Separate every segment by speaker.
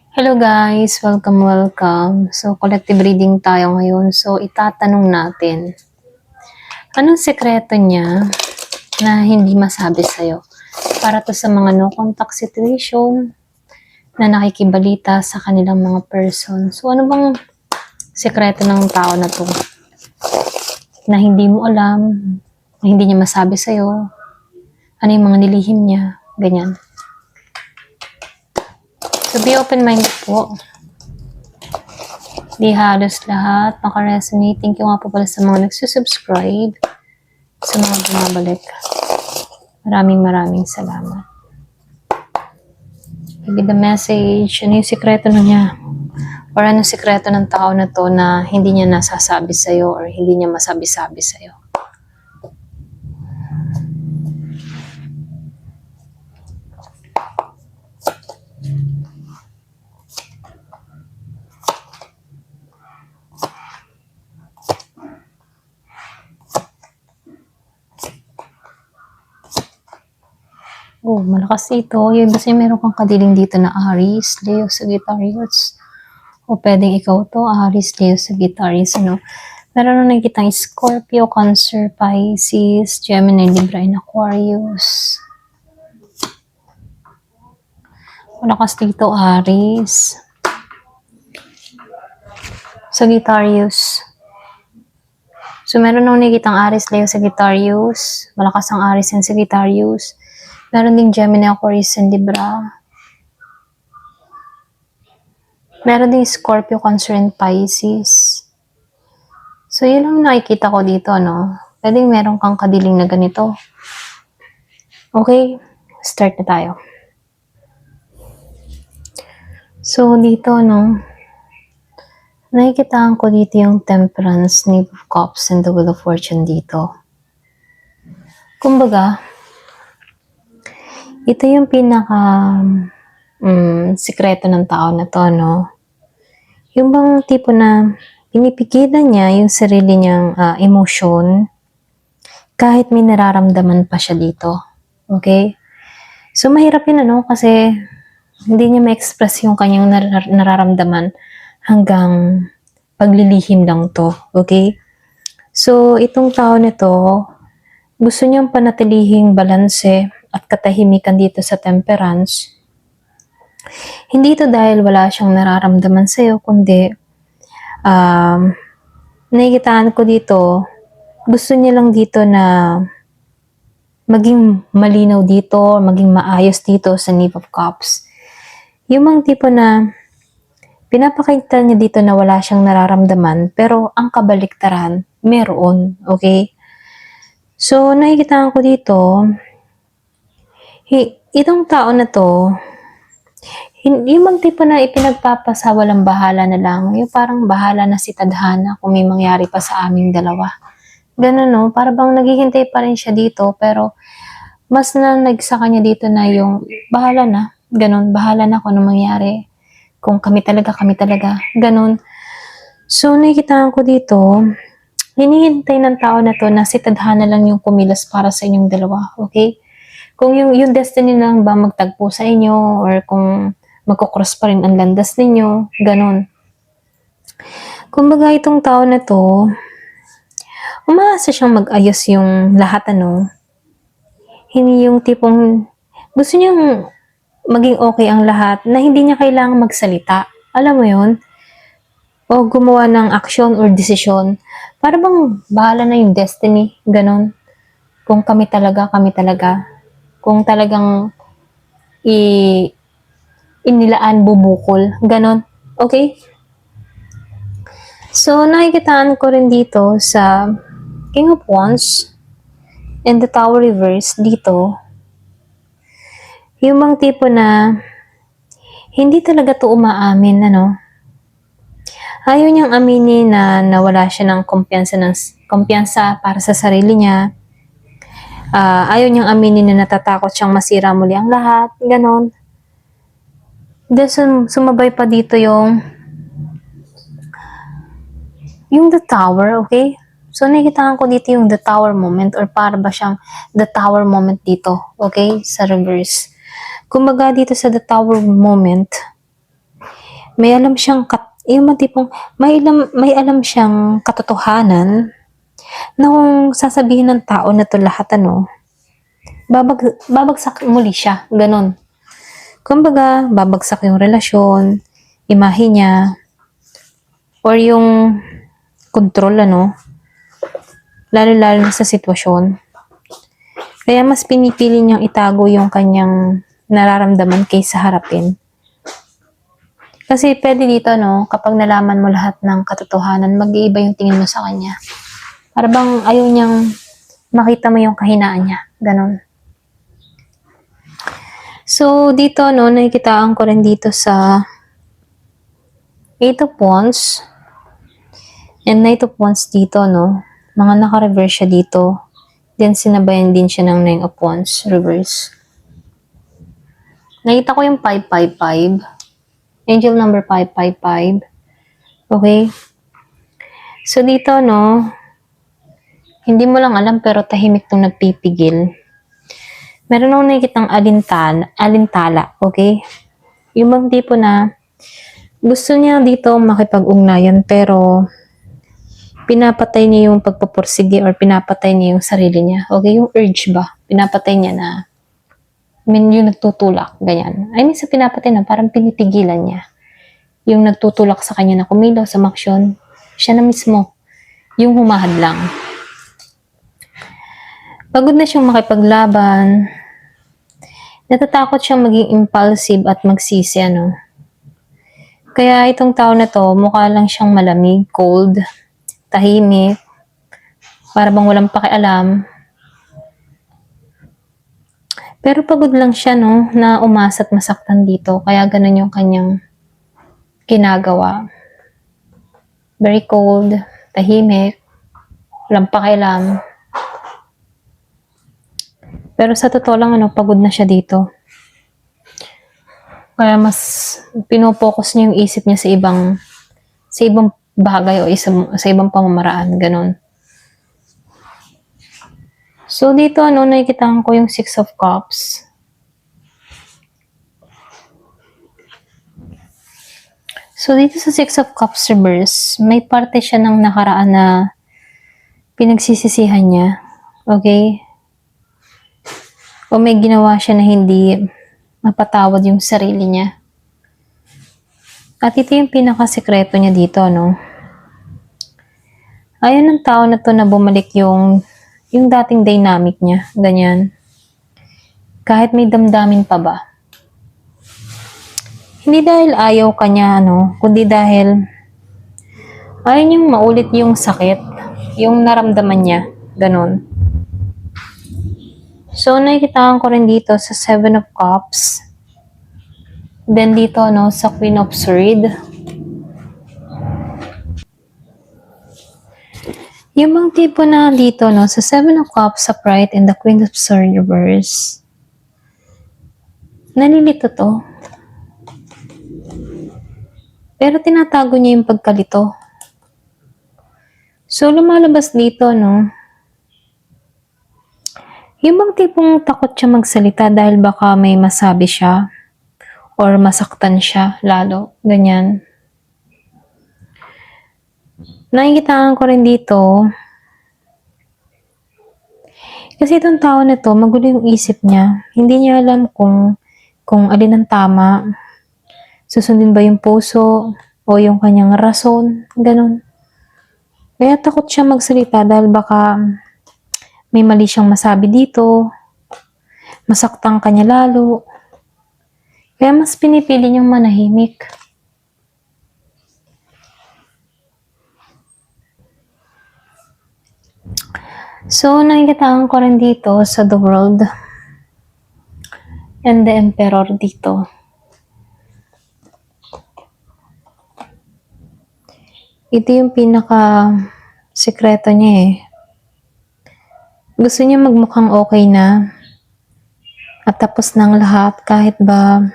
Speaker 1: Hello guys! Welcome. So, collective reading tayo ngayon. So, itatanong natin, anong sekreto niya na hindi masabi sa'yo? Para to sa mga no contact situation na nakikibalita sa kanilang mga person. So, ano bang sekreto ng tao na to? Na hindi mo alam, na hindi niya masabi sa'yo? Ano yung mga nilihim niya? Ganyan. So, be open-minded po. Di halos lahat naka-resonate. Thank you nga po pala sa mga nagsusubscribe, sa mga bumabalik. Maraming salamat. Maybe the message, ano yung sikreto na niya? Or ano yung sikreto ng tao na to na hindi niya nasasabi sa'yo or hindi niya masabi-sabi sa'yo? Oh, malakas ito. Yung kasi meron kang kadiling dito na Aries, Leo, Sagittarius. O pwedeng ikaw to, Aries, Leo, Sagittarius, ano. Meron na nakikita Scorpio, Cancer, Pisces, Gemini, Libra, and Aquarius. Malakas dito, Aries. Sagittarius. So, meron nung nakikitang Aries, Leo, Sagittarius. Malakas ang Aries and Sagittarius. Meron ding Gemini, Aquarius, and Libra. Meron ding Scorpio, Cancer, and Pisces. So, yun ang nakikita ko dito, no? Pwedeng meron kang kadiling na ganito. Okay, start na tayo. So, dito, no? Nakikitaan ko dito yung Temperance, Knave of Cups, and the Wheel of Fortune dito. Kumbaga, ito yung pinaka sikreto ng tao na to, no? Yung bang tipo na pinipigilan niya yung sarili niyang emosyon kahit may nararamdaman pa siya dito. Okay? So, mahirap yun, ano? Kasi hindi niya ma-express yung kanyang nararamdaman hanggang paglilihim lang to. Okay? So, itong tao nito, gusto niyang panatilihing balanse at katahimikan dito sa Temperance. Hindi ito dahil wala siyang nararamdaman sa'yo, kundi nakikitaan ko dito, gusto niya lang dito na maging malinaw dito, maging maayos dito sa Knave of Cups. Yung mga tipo na pinapakita niya dito na wala siyang nararamdaman, pero ang kabaliktaran, meron. Okay? So, nakikitaan ko dito, itong tao na to, yung mga tipo na ipinagpapasa walang bahala na lang, yung parang bahala na si Tadhana kung may mangyari pa sa aming dalawa. Ganun, no? Para bang naghihintay pa rin siya dito, pero mas nanag sa kanya dito na yung bahala na, ganun, bahala na kung ano mangyari. Kung kami talaga, ganun. So, nakikitaan ko dito, hinihintay ng tao na to na si Tadhana lang yung kumilos para sa inyong dalawa, okay? Kung yung destiny lang ba magtagpo sa inyo or kung magkukross pa rin ang landas ninyo, ganun. Kumbaga itong tao na to, umaasa siyang mag-ayos yung lahat, ano. Hindi yung tipong gusto niyang maging okay ang lahat na hindi niya kailangang magsalita. Alam mo yun? O gumawa ng action or desisyon. Para bang bahala na yung destiny, ganun. Kung kami talaga. Kung talagang inilaan bubukol, ganon. Okay? So, nakikitaan ko rin dito sa King of Wands and the Tower Reverse dito, yung mga tipo na hindi talaga to umaamin, ano. Ayaw niyang aminin na nawala siya ng kumpiyansa para sa sarili niya. Ayaw niyang aminin na natatakot siyang masira muli ang lahat, ganon. Then, sumabay pa dito yung The Tower, okay? So, nakikita ko dito yung The Tower moment or para ba siyang The Tower moment dito, okay? Sa reverse. Kumbaga dito sa The Tower moment, may alam siyang yung mga tipong may alam siyang katotohanan na kung sasabihin ng tao na 'to lahat babagsak muli siya, gano'n. Kumbaga, babagsak yung relasyon, imahe niya, or yung kontrol lalo-lalo na sa sitwasyon. Kaya mas pinipili niyang itago yung kanyang nararamdaman kaysa harapin. Kasi pwede dito, kapag nalaman mo lahat ng katotohanan, mag-iiba yung tingin mo sa kanya. Para bang ayaw niyang makita mo yung kahinaan niya. Ganon. So, dito, nakikitaan ko rin dito sa Eight of Wands. And Knight of Wands dito, mga naka-reverse siya dito. Then, sinabayan din siya ng Nine of Wands, reverse. Nakita ko yung 555. Angel number 555. Okay? So, dito, hindi mo lang alam pero tahimik tong nagpipigil. Meron akong nakikitang alintala. Okay? Yung bang tipo na gusto niya dito makipag-ugnayan pero pinapatay niya yung pagpapursige or pinapatay niya yung sarili niya. Okay? Yung urge ba? Pinapatay niya na yung nagtutulak, ganyan. I mean, sa pinapatay parang pinipigilan niya. Yung nagtutulak sa kanya na kumilaw sa maksyon, siya na mismo, yung humahadlang. Pagod na siyang makipaglaban, natatakot siyang maging impulsive at magsisi, Kaya itong tao na to, mukha lang siyang malamig, cold, tahimik, para bang walang pakialam. Pero pagod lang siya, na umasa at masaktan dito. Kaya ganun yung kanyang ginagawa. Very cold, tahimik, walang pakialam. Pero sa totoo lang, pagod na siya dito. Kaya mas pinopokus niya yung isip niya sa ibang bagay o sa ibang pamamaraan. Ganun. So, dito, nakikitaan ko yung Six of Cups. So, dito sa Six of Cups reverse, may parte siya ng nakaraan na pinagsisisihan niya. Okay? O may ginawa siya na hindi mapatawad yung sarili niya. At ito yung pinakasekreto niya dito, Ayaw ng tao na to na bumalik yung dating dynamic niya, ganyan. Kahit may damdamin pa ba. Hindi dahil ayaw kanya, kundi dahil ayaw niyang maulit yung sakit, yung naramdaman niya, ganun. So, nakikitaan ko rin dito sa Seven of Cups. Then dito, sa Queen of Swords. Yung bang tipo na dito, sa Seven of Cups upright and the Queen of Swords reverse, nalilito to. Pero tinatago niya yung pagkalito. So, lumalabas dito, yung bang tipong takot siya magsalita dahil baka may masabi siya or masaktan siya lalo, ganyan. Nakikitaan ko rin dito, kasi itong tao na to, magulo yung isip niya. Hindi niya alam kung alin ang tama. Susundin ba yung puso o yung kanyang rason, ganun. Kaya takot siya magsalita dahil baka may mali siyang masabi dito, masaktan kanya lalo. Kaya mas pinipili niyang manahimik. So, nakikitaan ko rin dito sa The World and the Emperor dito. Ito yung pinaka-sekreto niya Gusto niya magmukhang okay na at tapos ng lahat kahit ba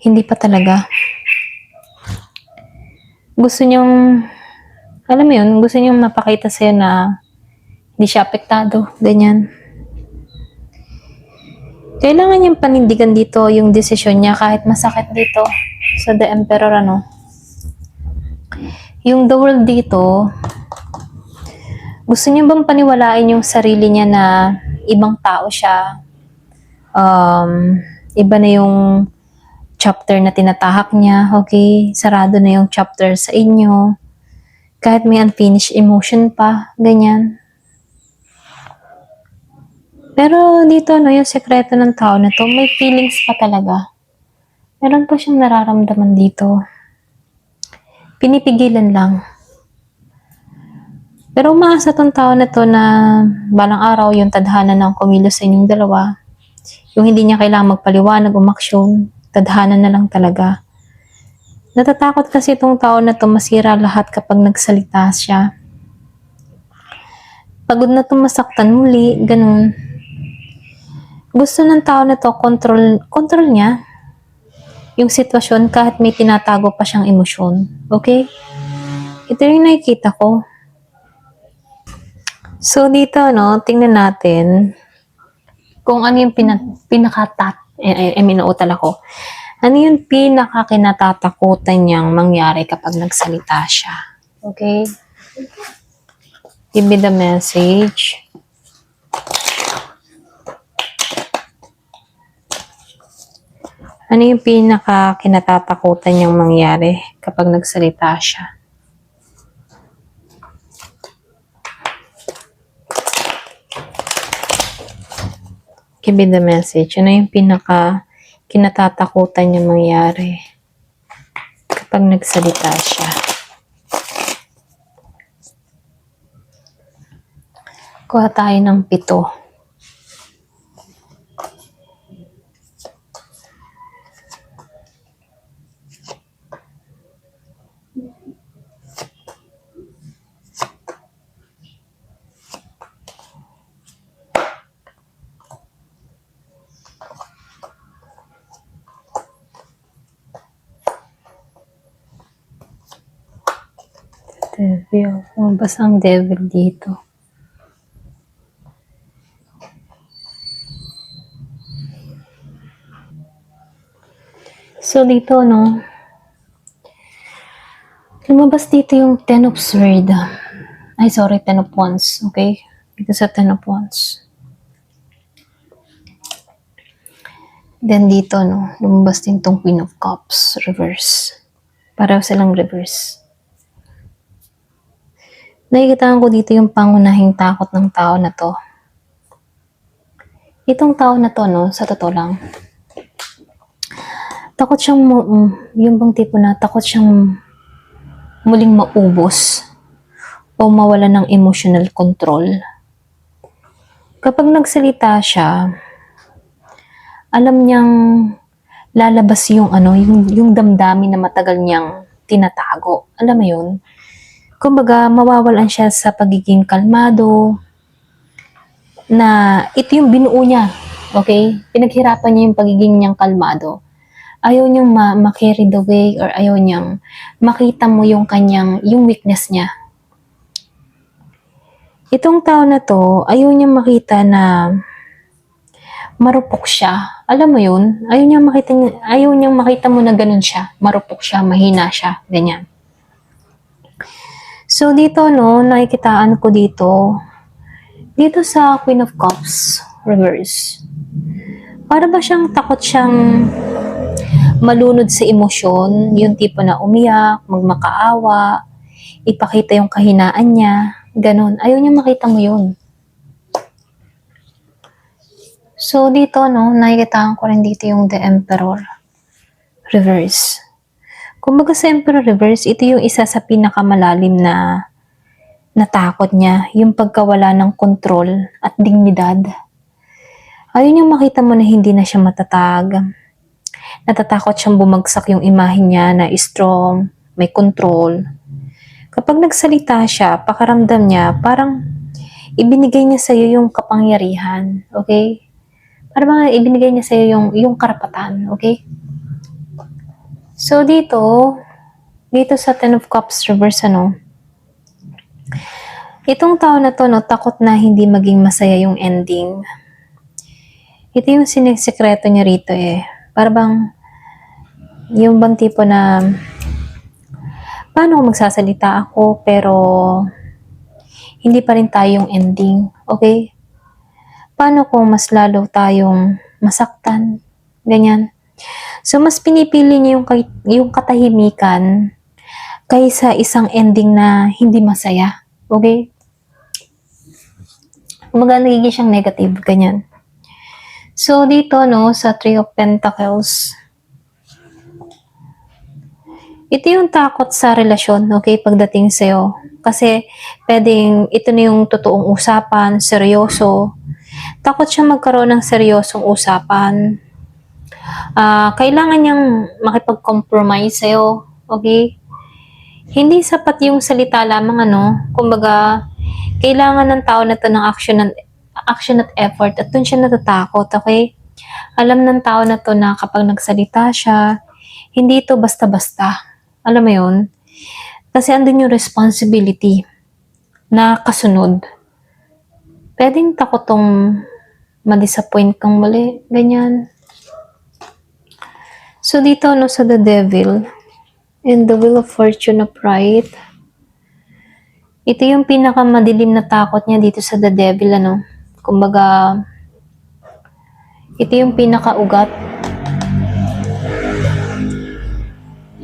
Speaker 1: hindi pa talaga. Gusto niyang, alam mo yun, gusto niyang mapakita sa'yo na hindi siya apektado, ganyan. Kailangan niyang panindigan dito yung desisyon niya kahit masakit dito Sa The Emperor, ano. Yung The World dito, gusto niya bang paniwalain yung sarili niya na ibang tao siya? Iba na yung chapter na tinatahak niya, okay? Sarado na yung chapter sa inyo. Kahit may unfinished emotion pa, ganyan. Pero dito, no, yung sekreto ng tao na to, may feelings pa talaga. Meron pa siyang nararamdaman dito. Pinipigilan lang. Pero umaasa tong tao na to na balang araw yung tadhana ng kumilos sa inyong dalawa. Yung hindi niya kailangang magpaliwanag, umaksyon, tadhana na lang talaga. Natatakot kasi itong tao na to masira lahat kapag nagsalita siya. Pagod na to masaktan muli, ganun. Gusto ng tao na to, control niya yung sitwasyon kahit may tinatago pa siyang emosyon. Okay? Ito yung nakikita ko. So, dito, no, tingnan natin kung ano yung nauutal ako. Ano yung pinakakinatatakutan niyang mangyari kapag nagsalita siya? Okay? Give me the message. Ano yung pinakakinatatakutan niyang mangyari kapag nagsalita siya? Give me the message. Ano yung kinatatakutan niyang mangyari kapag nagsalita siya? Kuha tayo ng 7. Devil. Lumabas ang devil dito. So, dito, no, lumabas dito yung 10 of Swords. Ay, sorry, 10 of Wands. Okay? Dito sa 10 of Wands. Then, dito, no, lumabas din tong Queen of Cups. Reverse. Pareho silang reverse. Nakikita ko dito yung pangunahing takot ng tao na to. Itong tao na to, no, sa totoo lang, takot siyang, yung bang tipo na, takot siyang muling maubos o mawala ng emotional control. Kapag nagsalita siya, alam niyang lalabas yung yung damdamin na matagal niyang tinatago. Alam mo yun? Kumbaga, mawawalan siya sa pagiging kalmado, na ito yung binuo niya. Okay? Pinaghirapan niya yung pagiging niyang kalmado. Ayaw niyang ma-carry the way or ayaw niyang makita mo yung yung weakness niya. Itong tao na to, ayaw niyang makita na marupok siya. Alam mo yun? Ayaw niyang makita mo na ganun siya. Marupok siya, mahina siya, ganyan. So, dito, no, nakikitaan ko dito sa Queen of Cups, reverse. Para ba siyang takot siyang malunod sa emosyon, yung tipo na umiyak, magmakaawa, ipakita yung kahinaan niya, ganun. Ayaw niya makita mo yun. So, dito, no, nakikitaan ko rin dito yung The Emperor, reverse. Kumbaga sa Emperor Reverse, ito yung isa sa pinakamalalim na natakot niya, yung pagkawala ng kontrol at dignidad. Ayaw niyang makita mo na hindi na siya matatag. Natatakot siyang bumagsak yung imahe niya na strong, may control. Kapag nagsalita siya, pakaramdam niya, parang ibinigay niya sa'yo yung kapangyarihan, okay? Parang ibinigay niya sa'yo yung karapatan, okay? So, dito sa 10 of Cups reverse, itong tao na to, no, takot na hindi maging masaya yung ending. Ito yung sinisekreto niya rito, Para bang Yung bang tipo na, paano kung magsasalita ako pero hindi pa rin tayong ending, okay? Paano kung mas lalo tayong masaktan? Ganyan. So, mas pinipili niya yung katahimikan kaysa isang ending na hindi masaya. Okay? Kumbaga, nagiging siyang negative. Ganyan. So, dito, no, sa Three of Pentacles, ito yung takot sa relasyon, okay, pagdating sa'yo. Kasi, pwedeng, ito na yung totoong usapan, seryoso. Takot siya magkaroon ng seryosong usapan. Kailangan niyang makipag-compromise sa'yo, okay? Hindi sapat yung salita lamang, kumbaga, kailangan ng tao na to ng action at effort at dun siya natatakot, okay? Alam ng tao na to na kapag nagsalita siya, hindi ito basta-basta. Alam mo yun? Kasi andun yung responsibility na kasunod. Pwedeng takotong ma-disappoint kang muli, ganyan. So dito, sa The Devil, and the Wheel of Fortune upright, ito yung pinakamadilim na takot niya dito sa The Devil, Kumbaga, ito yung pinakaugat.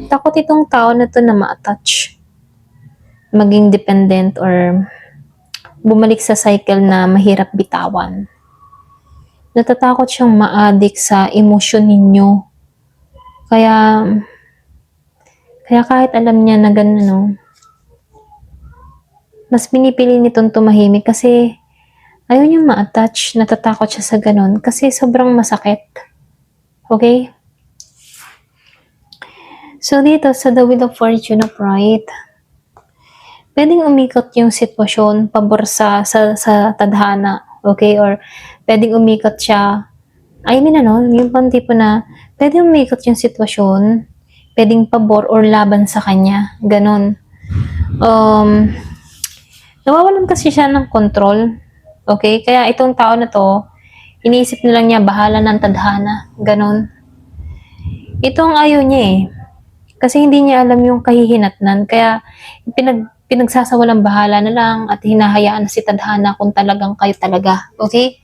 Speaker 1: Takot itong tao na to na ma-attach, maging dependent, or bumalik sa cycle na mahirap bitawan. Natatakot siyang ma-addict sa emosyon ninyo. Kaya kahit alam niya na gano'n, mas pinipili nitong tumahimik kasi ayaw niyang ma-attach, natatakot siya sa gano'n kasi sobrang masakit. Okay? So dito sa The Wheel of Fortune upright, pwedeng umikot yung sitwasyon pabor sa tadhana, okay? Or pwedeng umikot siya, yung pang tipo na pwedeng umikot yung sitwasyon, pwedeng pabor or laban sa kanya, ganon. Nawawalan kasi siya ng control, okay? Kaya itong tao na to, iniisip na lang niya, bahala ng tadhana, ganon. Ito ang ayaw niya eh. Kasi hindi niya alam yung kahihinatnan. Kaya pinagsasawalang bahala na lang at hinahayaan na si tadhana kung talagang kayo talaga. Okay?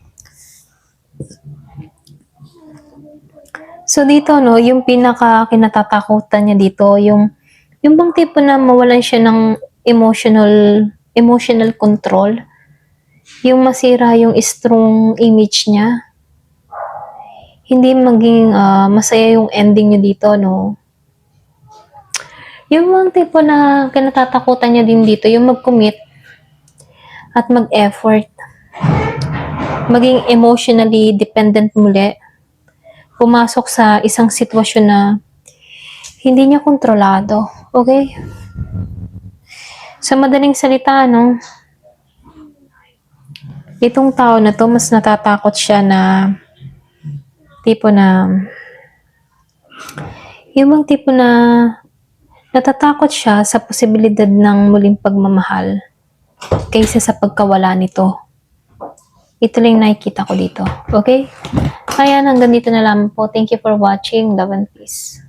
Speaker 1: So dito, yung pinaka kinatatakutan niya dito, yung bang tipo na mawalan siya ng emotional control. Yung masira yung strong image niya. Hindi maging masaya yung ending niya dito, Yung mga tipo na kinatatakutan niya din dito, yung mag-commit at mag-effort. Maging emotionally dependent muli. Pumasok sa isang sitwasyon na hindi niya kontrolado. Okay? Sa madaling salita, itong tao na to, mas natatakot siya na tipo na yung mga tipo na natatakot siya sa posibilidad ng muling pagmamahal kaysa sa pagkawala nito. Ito lang nakikita ko dito. Okay? Kaya hanggang dito na lang po. Thank you for watching. Love and peace.